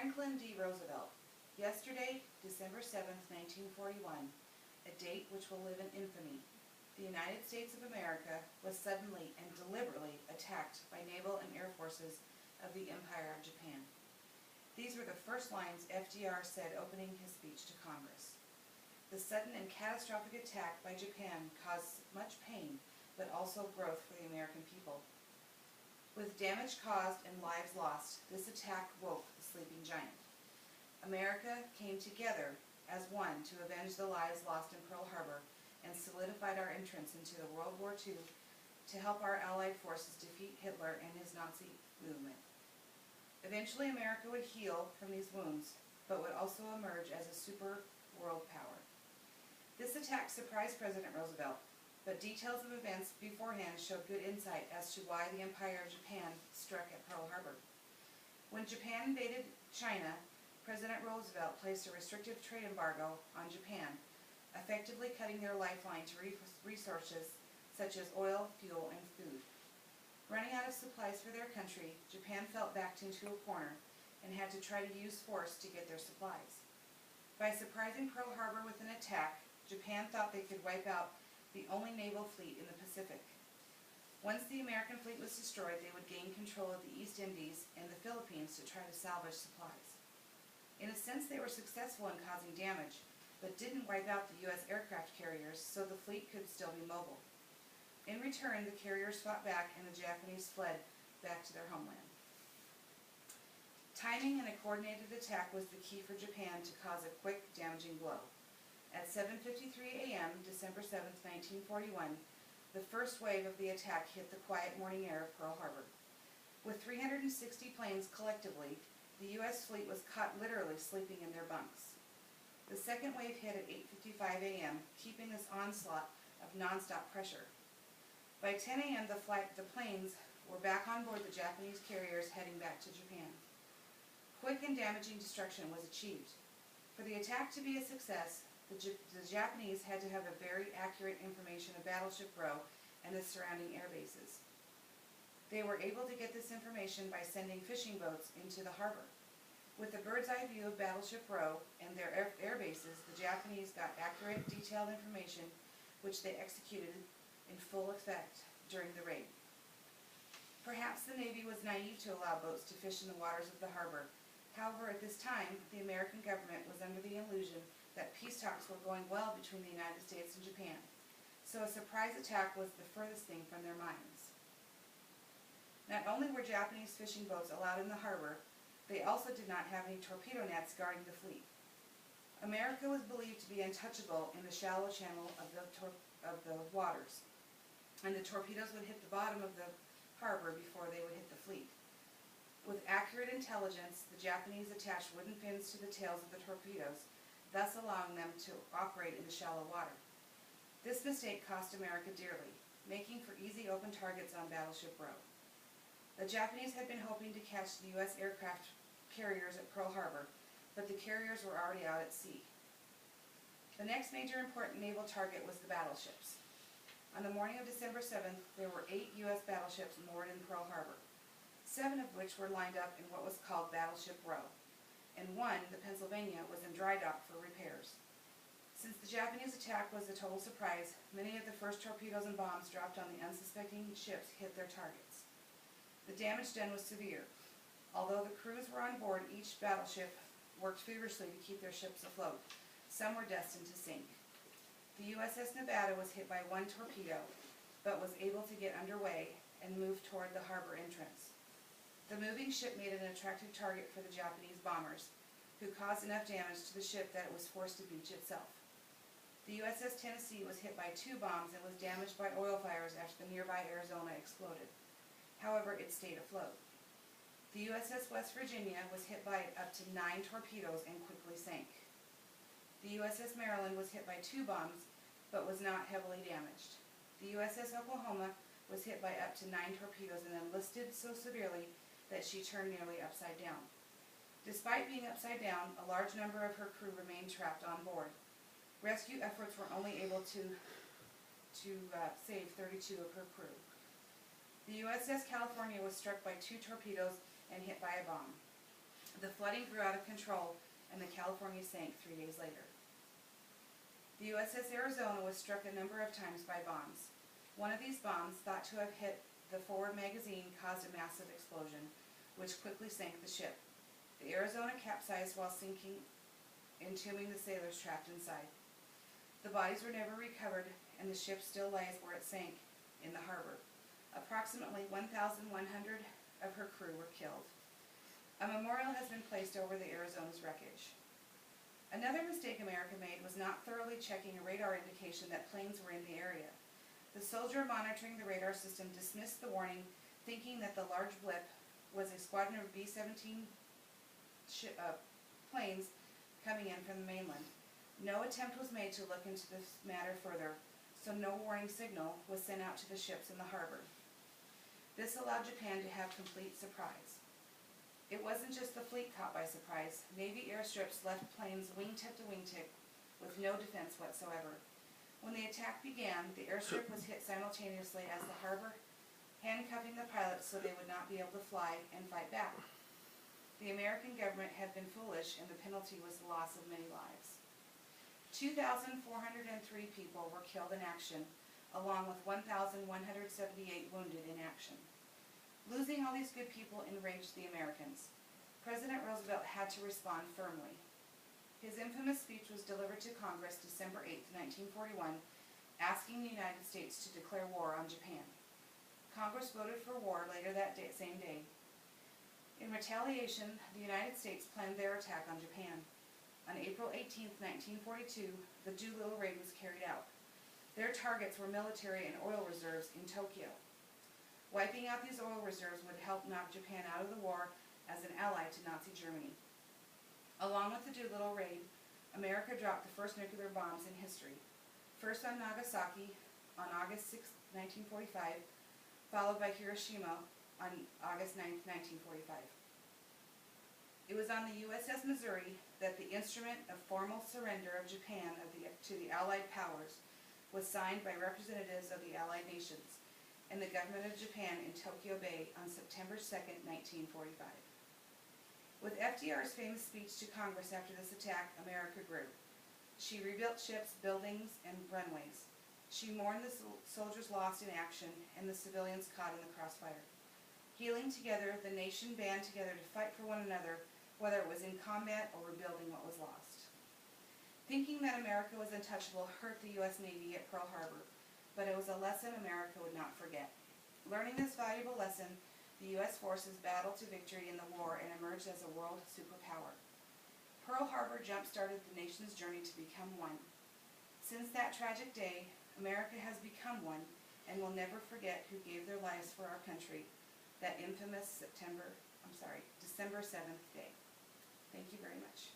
Franklin D. Roosevelt. Yesterday, December 7th, 1941, a date which will live in infamy, the United States of America was suddenly and deliberately attacked by naval and air forces of the Empire of Japan. These were the first lines FDR said opening his speech to Congress. The sudden and catastrophic attack by Japan caused much pain, but also growth for the American people. With damage caused and lives lost, this attack woke the sleeping giant. America came together as one to avenge the lives lost in Pearl Harbor and solidified our entrance into the World War II to help our Allied forces defeat Hitler and his Nazi movement. Eventually, America would heal from these wounds, but would also emerge as a super world power. This attack surprised President Roosevelt, but details of events beforehand showed good insight as to why the Empire of Japan struck at Pearl Harbor. When Japan invaded China, President Roosevelt placed a restrictive trade embargo on Japan, effectively cutting their lifeline to resources such as oil, fuel, and food. Running out of supplies for their country, Japan felt backed into a corner and had to try to use force to get their supplies. By surprising Pearl Harbor with an attack, Japan thought they could wipe out the only naval fleet in the Pacific. Once the American fleet was destroyed, they would gain control of the East Indies and the Philippines to try to salvage supplies. In a sense, they were successful in causing damage, but didn't wipe out the U.S. aircraft carriers, so the fleet could still be mobile. In return, the carriers fought back and the Japanese fled back to their homeland. Timing and a coordinated attack was the key for Japan to cause a quick, damaging blow. At 7:53 a.m., December 7, 1941, the first wave of the attack hit the quiet morning air of Pearl Harbor. With 360 planes collectively, the U.S. fleet was caught literally sleeping in their bunks. The second wave hit at 8:55 a.m., keeping this onslaught of nonstop pressure. By 10 a.m., the planes were back on board the Japanese carriers heading back to Japan. Quick and damaging destruction was achieved. For the attack to be a success, the Japanese had to have a very accurate information of Battleship Row and the surrounding air bases. They were able to get this information by sending fishing boats into the harbor. With a bird's eye view of Battleship Row and their air bases, the Japanese got accurate, detailed information which they executed in full effect during the raid. Perhaps the Navy was naive to allow boats to fish in the waters of the harbor. However, at this time, the American government was under the illusion that peace talks were going well between the United States and Japan, so a surprise attack was the furthest thing from their minds. Not only were Japanese fishing boats allowed in the harbor, they also did not have any torpedo nets guarding the fleet. America was believed to be untouchable in the shallow channel of the waters, and the torpedoes would hit the bottom of the harbor before they would hit the fleet. With accurate intelligence, the Japanese attached wooden fins to the tails of the torpedoes, thus allowing them to operate in the shallow water. This mistake cost America dearly, making for easy open targets on Battleship Row. The Japanese had been hoping to catch the U.S. aircraft carriers at Pearl Harbor, but the carriers were already out at sea. The next major important naval target was the battleships. On the morning of December 7th, there were 8 U.S. battleships moored in Pearl Harbor, 7 of which were lined up in what was called Battleship Row, and 1, the Pennsylvania, was in dry dock for repairs. Since the Japanese attack was a total surprise, many of the first torpedoes and bombs dropped on the unsuspecting ships hit their targets. The damage done was severe. Although the crews were on board, each battleship worked feverishly to keep their ships afloat. Some were destined to sink. The USS Nevada was hit by 1 torpedo, but was able to get underway and move toward the harbor entrance. The moving ship made an attractive target for the Japanese bombers, who caused enough damage to the ship that it was forced to beach itself. The USS Tennessee was hit by 2 bombs and was damaged by oil fires after the nearby Arizona exploded. However, it stayed afloat. The USS West Virginia was hit by up to 9 torpedoes and quickly sank. The USS Maryland was hit by 2 bombs, but was not heavily damaged. The USS Oklahoma was hit by up to 9 torpedoes and then listed so severely that she turned nearly upside down. Despite being upside down, a large number of her crew remained trapped on board. Rescue efforts were only able to save 32 of her crew. The USS California was struck by 2 torpedoes and hit by a bomb. The flooding grew out of control, and the California sank 3 days later. The USS Arizona was struck a number of times by bombs. One of these bombs, thought to have hit the forward magazine, caused a massive explosion, which quickly sank the ship. The Arizona capsized while sinking, entombing the sailors trapped inside. The bodies were never recovered, and the ship still lies where it sank, in the harbor. Approximately 1,100 of her crew were killed. A memorial has been placed over the Arizona's wreckage. Another mistake America made was not thoroughly checking a radar indication that planes were in the area. The soldier monitoring the radar system dismissed the warning, thinking that the large blip was a squadron of B-17 planes coming in from the mainland. No attempt was made to look into this matter further, so no warning signal was sent out to the ships in the harbor. This allowed Japan to have complete surprise. It wasn't just the fleet caught by surprise. Navy airstrips left planes wingtip to wingtip with no defense whatsoever. When the attack began, the airstrip was hit simultaneously as the harbor, handcuffing the pilots so they would not be able to fly and fight back. The American government had been foolish, and the penalty was the loss of many lives. 2,403 people were killed in action, along with 1,178 wounded in action. Losing all these good people enraged the Americans. President Roosevelt had to respond firmly. His infamous speech was delivered to Congress December 8, 1941, asking the United States to declare war on Japan. Congress voted for war later that same day. In retaliation, the United States planned their attack on Japan. On April 18, 1942, the Doolittle raid was carried out. Their targets were military and oil reserves in Tokyo. Wiping out these oil reserves would help knock Japan out of the war as an ally to Nazi Germany. Along with the Doolittle raid, America dropped the first nuclear bombs in history. First on Nagasaki on August 6, 1945, followed by Hiroshima on August 9, 1945. It was on the USS Missouri that the instrument of formal surrender of Japan to the Allied powers was signed by representatives of the Allied nations and the government of Japan in Tokyo Bay on September 2, 1945. With FDR's famous speech to Congress after this attack, America grew. She rebuilt ships, buildings, and runways. She mourned the soldiers lost in action and the civilians caught in the crossfire. Healing together, the nation band together to fight for one another, whether it was in combat or rebuilding what was lost. Thinking that America was untouchable hurt the U.S. Navy at Pearl Harbor, but it was a lesson America would not forget. Learning this valuable lesson, the U.S. forces battled to victory in the war and emerged as a world superpower. Pearl Harbor jump-started the nation's journey to become one. Since that tragic day, America has become one and will never forget who gave their lives for our country, that infamous December 7th day. Thank you very much.